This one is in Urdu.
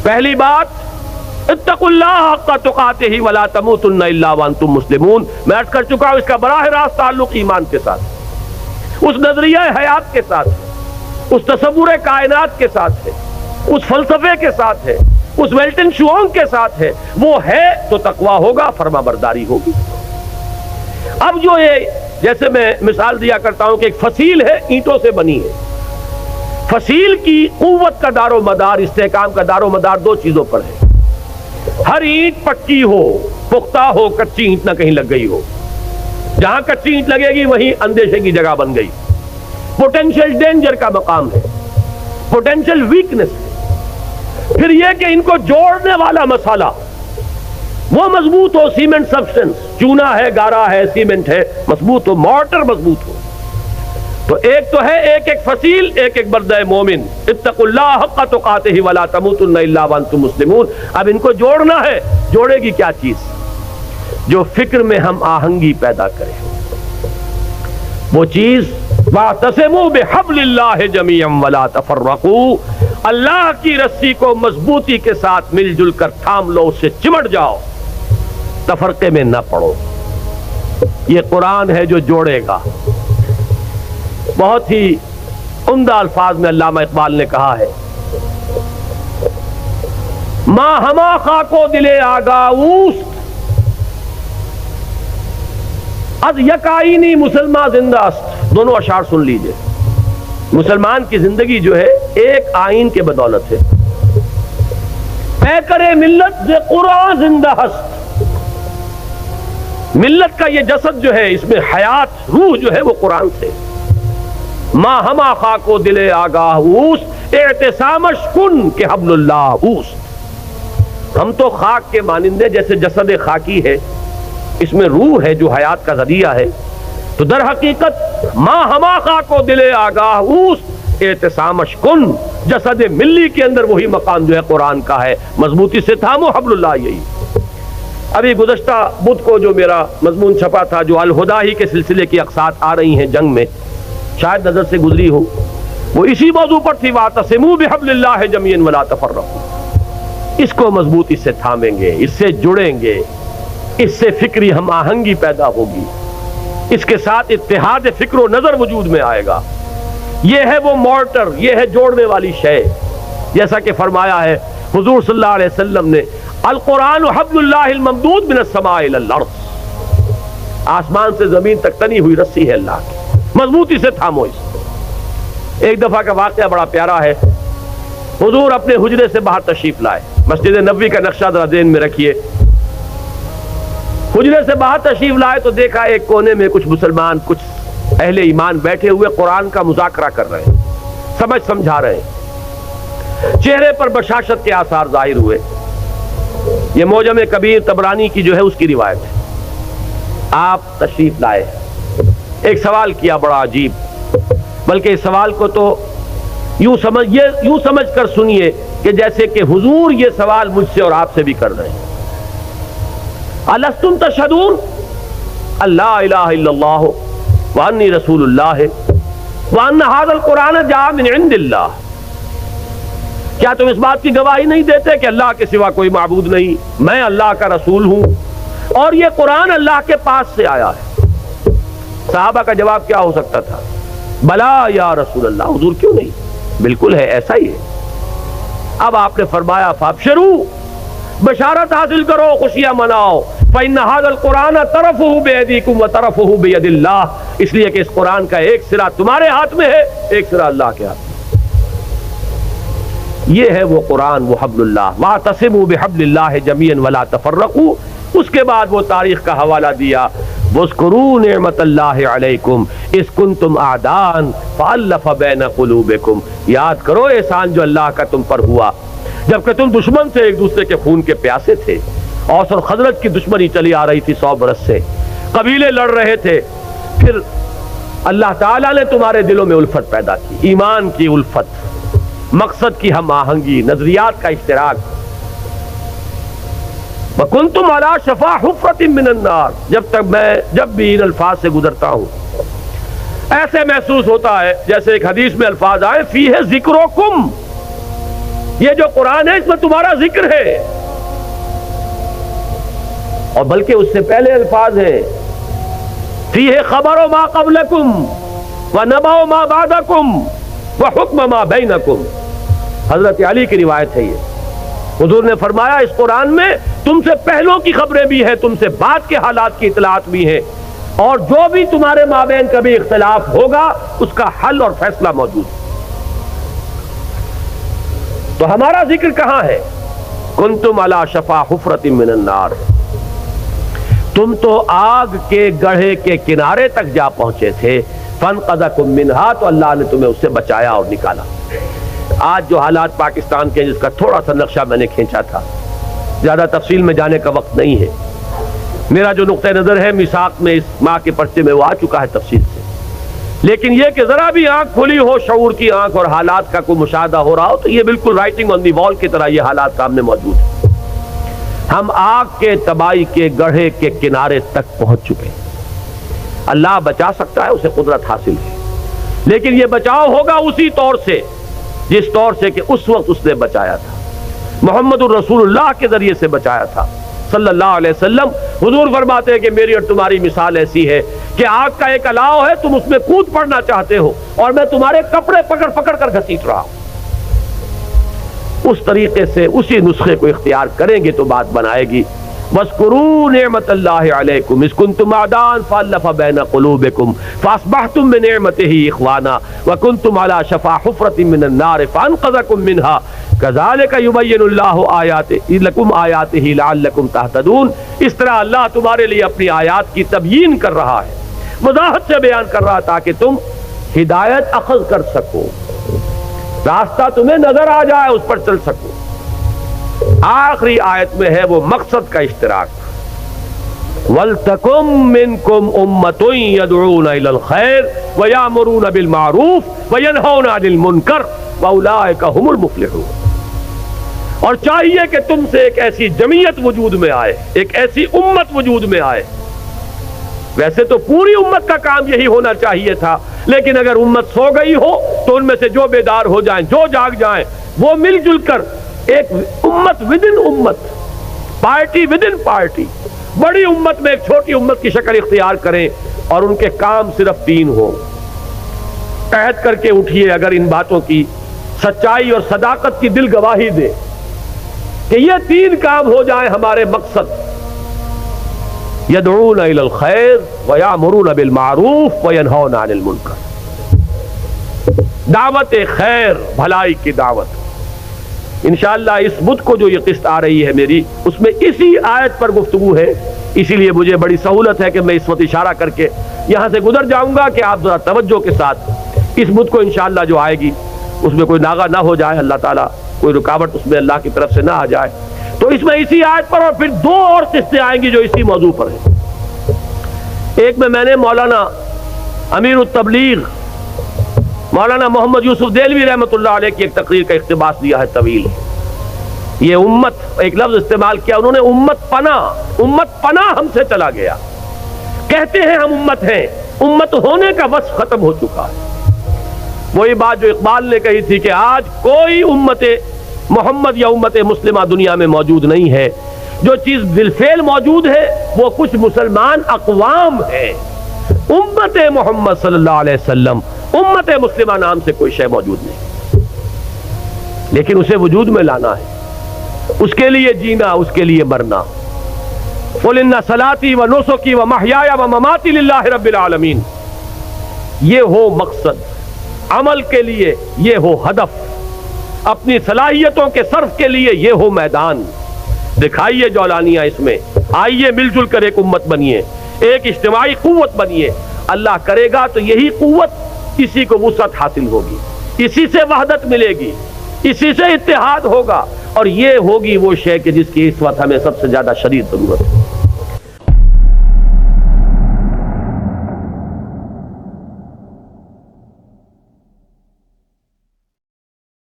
پہلی بات اتقوا اللہ حق تقاتہ ولا تموتن الا وانتم مسلمون، میں عرض کر چکا ہوں اس کا براہ راست تعلق ایمان کے ساتھ، اس نظریہ حیات کے ساتھ ہے، اس تصور کائنات کے ساتھ ہے، اس فلسفے کے ساتھ ہے، اس ویلٹن شوانگ کے ساتھ ہے، وہ ہے تو تقویٰ ہوگا، فرما برداری ہوگی۔ اب جو یہ جیسے میں مثال دیا کرتا ہوں کہ ایک فصیل ہے اینٹوں سے بنی ہے، فصیل کی قوت کا دار و مدار، استحکام کا دار و مدار دو چیزوں پر ہے، ہر اینٹ پکی ہو، پختہ ہو، کچی اینٹ نہ کہیں لگ گئی ہو، جہاں کچی اینٹ لگے گی وہیں اندیشے کی جگہ بن گئی، پوٹینشیل ڈینجر کا مقام ہے، پوٹینشیل ویکنس ہے۔ پھر یہ کہ ان کو جوڑنے والا مسالہ وہ مضبوط ہو، سیمنٹ سبسٹنس، چونا ہے، گارا ہے، سیمنٹ ہے، مضبوط ہو، مارٹر مضبوط ہو۔ تو ایک تو ہے ایک ایک فصیل، ایک ایک بردہ مومن، اتقوا اللہ حق تقاتہ ولا تموتن الا وانتم مسلمون۔ اب ان کو جوڑنا ہے، جوڑے گی کیا چیز؟ جو فکر میں ہم آہنگی پیدا کرے، وہ چیز واعتصموا بحبل اللہ جميعا ولا تفرقوا، اللہ کی رسی کو مضبوطی کے ساتھ مل جل کر تھام لو، اس سے چمٹ جاؤ، تفرقے میں نہ پڑو۔ یہ قرآن ہے جو جوڑے گا۔ بہت ہی عمدہ الفاظ میں علامہ اقبال نے کہا ہے، ماں ہما خاکو دلے آگاوست از یک آئینی مسلمان زندہ است۔ دونوں اشعار سن لیجئے۔ مسلمان کی زندگی جو ہے ایک آئین کے بدولت ہے۔ پیکر ملت ز قرآن زندہ است، ملت کا یہ جسد جو ہے اس میں حیات، روح جو ہے وہ قرآن سے۔ ماں ہما خاکو دل آگاہ اوست، اعتصامش کن کہ حبل اللہ اوست۔ ہم تو خاک کے مانندے جیسے جسد خاکی ہے، اس میں روح ہے جو حیات کا ذریعہ ہے، تو در حقیقت ماں ہما خاکو دل آگاہ اوست، اعتصامش کن، جسد ملی کے اندر وہی مقام جو ہے قرآن کا ہے، مضبوطی سے تھامو حبل اللہ۔ یہی ابھی گزشتہ بدھ کو جو میرا مضمون چھپا تھا، جو الہدا ہی کے سلسلے کی اقساط آ رہی ہیں جنگ میں، شاید نظر سے گزری ہو، وہ اسی موضوع پر تھی، واعتصموا بحبل اللہ جميعا ولا تفرقوا۔ اس کو مضبوطی سے تھامیں گے، اس سے جڑیں گے، اس سے فکری ہم آہنگی پیدا ہوگی، اس کے ساتھ اتحاد فکر و نظر وجود میں آئے گا۔ یہ ہے وہ مورٹر، یہ ہے جوڑنے والی شے، جیسا کہ فرمایا ہے حضور صلی اللہ علیہ وسلم نے، القرآن حبل اللہ الممدود من السماء الى الارض، آسمان سے زمین تک تنی ہوئی رسی ہے اللہ کی، مضبوطی سے تھامو اس۔ ایک دفعہ کا واقعہ بڑا پیارا ہے، حضور اپنے حجرے سے باہر تشریف لائے، مسجد نبوی کا نقشہ ذرا ذہن میں رکھیے، حجرے سے باہر تشریف لائے تو دیکھا ایک کونے میں کچھ مسلمان، کچھ اہل ایمان بیٹھے ہوئے قرآن کا مذاکرہ کر رہے ہیں، سمجھا رہے ہیں، چہرے پر بشاشت کے آثار ظاہر ہوئے۔ یہ معجم کبیر طبرانی کی جو ہے اس کی روایت ہے۔ آپ تشریف لائے، ایک سوال کیا بڑا عجیب، بلکہ اس سوال کو تو یوں سمجھ کر سنیے کہ جیسے کہ حضور یہ سوال مجھ سے اور آپ سے بھی کر رہے ہیں۔ الستم تشہدون اللہ الہ الا اللہ وانی رسول اللہ وان ھذا القرآن جاء من عند اللہ، کیا تم اس بات کی گواہی نہیں دیتے کہ اللہ کے سوا کوئی معبود نہیں، میں اللہ کا رسول ہوں اور یہ قرآن اللہ کے پاس سے آیا ہے؟ صحابہ کا جواب کیا ہو سکتا تھا؟ بلا یا رسول اللہ، حضور کیوں نہیں، بالکل ہے، ایسا ہی ہے۔ اب آپ نے فرمایا فابشروا، بشارت حاصل کرو، خوشیاں مناؤ، فإن هذا القرآن طرفه بأيديكم وطرفه بيد الله، اس لیے کہ اس قرآن کا ایک سرا تمہارے ہاتھ میں ہے، ایک سرا اللہ کے ہاتھ میں۔ یہ ہے وہ قرآن، وہ حبل اللہ، واعتصموا بحبل اللہ جميعا ولا تفرقوا۔ اس کے بعد وہ تاریخ کا حوالہ دیا، واذکروا نعمت اللہ علیکم اذ کنتم اعداء فالف بین قلوبکم، یاد کرو احسان جو اللہ کا تم پر ہوا جبکہ تم دشمن تھے، ایک دوسرے کے خون کے پیاسے تھے، اوس اور خزرج کی دشمنی چلی آ رہی تھی 100 برس سے، قبیلے لڑ رہے تھے، پھر اللہ تعالیٰ نے تمہارے دلوں میں الفت پیدا کی، ایمان کی الفت، مقصد کی ہم آہنگی، نظریات کا اشتراک۔ وَكُنْتُمْ عَلَى شَفَا حُفْرَةٍ مِّنَ النَّارِ، جب بھی ان الفاظ سے گزرتا ہوں ایسے محسوس ہوتا ہے جیسے ایک حدیث میں الفاظ آئے فیہ ذکرکم، یہ جو قرآن ہے اس میں تمہارا ذکر ہے، اور بلکہ اس سے پہلے الفاظ ہیں فیہ خبر ما قبلکم ونبأ ما بعدکم وحکم ما بینکم۔ حضرت علی کی روایت ہے یہ، حضور نے فرمایا اس قرآن میں تم سے پہلوں کی خبریں بھی ہیں، تم سے بعد کے حالات کی اطلاعات بھی ہیں، اور جو بھی تمہارے مابین کبھی اختلاف ہوگا اس کا حل اور فیصلہ موجود ہے۔ تو ہمارا ذکر کہاں ہے؟ کنتم علی شفا حفرۃ من النار، تم تو آگ کے گڑھے کے کنارے تک جا پہنچے تھے، فانقذکم منہا، تو اللہ نے تمہیں اس سے بچایا اور نکالا۔ آج جو حالات پاکستان کے، جس کا تھوڑا سا نقشہ میں نے کھینچا تھا، زیادہ تفصیل میں جانے کا وقت نہیں ہے، میرا جو نقطہ نظر ہے میثاق میں اس ماہ کے پرچے میں وہ آ چکا ہے تفصیل سے، لیکن یہ کہ ذرا بھی آنکھ کھلی ہو، شعور کی آنکھ، اور حالات کا کوئی مشاہدہ ہو رہا ہو، تو یہ بالکل رائٹنگ آن دی وال کی طرح یہ حالات سامنے موجود ہیں۔ ہم آگ کے تباہی کے گڑھے کے کنارے تک پہنچ چکے ہیں۔ اللہ بچا سکتا ہے، اسے قدرت حاصل ہے، لیکن یہ بچاؤ ہوگا اسی طور سے جس طور سے کہ اس وقت اس نے بچایا تھا، محمد الرسول اللہ کے ذریعے سے بچایا تھا صلی اللہ علیہ وسلم۔ حضور فرماتے ہیں کہ میری اور تمہاری مثال ایسی ہے کہ آگ کا ایک الاؤ ہے، تم اس میں کود پڑنا چاہتے ہو اور میں تمہارے کپڑے پکڑ پکڑ کر گھسیٹ رہا ہوں۔ اس طریقے سے اسی نسخے کو اختیار کریں گے تو بات بنائے گی۔ وَاذْكُرُوا نِعْمَةَ اللَّهِ عَلَيْكُمْ إِذْ كُنْتُمْ أَعْدَاءً فَأَلَّفَ بَيْنَ قُلُوبِكُمْ فَأَصْبَحْتُمْ بِنِعْمَتِهِ إِخْوَانًا وَكُنْتُمْ عَلَى شَفَا حُفْرَةٍ مِّنَ النَّارِ فَأَنْقَذَكُم مِّنْهَا كَذَلِكَ يُبَيِّنُ اللَّهُ آيَاتِهِ لَكُمْ آيَاتِهِ لَعَلَّكُمْ تَهْتَدُونَ۔ اس طرح اللہ تمہارے لیے اپنی آیات کی تبیین کر رہا ہے، وضاحت سے بیان کر رہا ہے تاکہ تم ہدایت اخذ کر سکو، راستہ تمہیں نظر آ جائے، اس پر چل سکو۔ آخری آیت میں ہے وہ مقصد کا اشتراک، وَلْتَكُمْ مِنْكُمْ أُمَّةٌ يَدْعُونَ إِلَى الْخَيْرِ وَيَأْمُرُونَ بِالْمَعْرُوفِ وَيَنْهَوْنَ عَنِ الْمُنكَرِ وَأُولَٰئِكَ هُمُ الْمُفْلِحُونَ۔ اور چاہیے کہ تم سے ایک ایسی جمعیت وجود میں آئے، ایک ایسی امت وجود میں آئے۔ ویسے تو پوری امت کا کام یہی ہونا چاہیے تھا، لیکن اگر امت سو گئی ہو تو ان میں سے جو بیدار ہو جائیں، جو جاگ جائیں، وہ مل جل کر ایک امت ودن امت، پارٹی ودن پارٹی، بڑی امت میں ایک چھوٹی امت کی شکل اختیار کریں، اور ان کے کام صرف 3 ہو۔ عہد کر کے اٹھیے اگر ان باتوں کی سچائی اور صداقت کی دل گواہی دے کہ یہ 3 کام ہو جائیں ہمارے مقصد، یدعون الی الخیر ویامرون بالمعروف وینہون عن المنکر، دعوت خیر، بھلائی کی دعوت۔ انشاءاللہ اس بدھ کو جو یہ قسط آ رہی ہے میری، اس میں اسی آیت پر گفتگو ہے، اسی لیے مجھے بڑی سہولت ہے کہ میں اس وقت اشارہ کر کے یہاں سے گزر جاؤں گا کہ آپ ذرا توجہ کے ساتھ اس بدھ کو انشاءاللہ جو آئے گی اس میں کوئی ناغہ نہ ہو جائے، اللہ تعالیٰ کوئی رکاوٹ اس میں اللہ کی طرف سے نہ آ جائے۔ تو اس میں اسی آیت پر اور پھر 2 اور قسطیں آئیں گی جو اسی موضوع پر ہیں۔ ایک میں نے مولانا امیر التبلیغ مولانا محمد یوسف دہلوی رحمۃ اللہ علیہ کی ایک تقریر کا اقتباس دیا ہے طویل۔ یہ امت، ایک لفظ استعمال کیا انہوں نے، امت پناہ ہم سے چلا گیا۔ کہتے ہیں ہم امت ہیں، امت ہونے کا وصف ختم ہو چکا ہے۔ وہی بات جو اقبال نے کہی تھی کہ آج کوئی امت محمد یا امت مسلمہ دنیا میں موجود نہیں ہے، جو چیز بالفعل موجود ہے وہ کچھ مسلمان اقوام ہیں، امت محمد صلی اللہ علیہ وسلم، امت مسلمہ نام سے کوئی شے موجود نہیں، لیکن اسے وجود میں لانا ہے، اس کے لیے جینا، اس کے لیے مرنا۔ قُلْ إِنَّ صَلَاتِي وَنُسُكِي وَمَحْيَايَ وَمَمَاتِي لِلَّهِ رَبِّ الْعَالَمِينَ۔ یہ ہو مقصد، عمل کے لیے یہ ہو ہدف، اپنی صلاحیتوں کے صرف کے لیے یہ ہو میدان۔ دکھائیے جولانیاں اس میں، آئیے مل جل کر ایک امت بنیے، ایک اجتماعی قوت بنیے۔ اللہ کرے گا تو یہی قوت، اسی کو وسعت حاصل ہوگی، اسی سے وحدت ملے گی، اسی سے اتحاد ہوگا، اور یہ ہوگی وہ شے کہ جس کی اس وقت ہمیں سب سے زیادہ شدید ضرورت ہے۔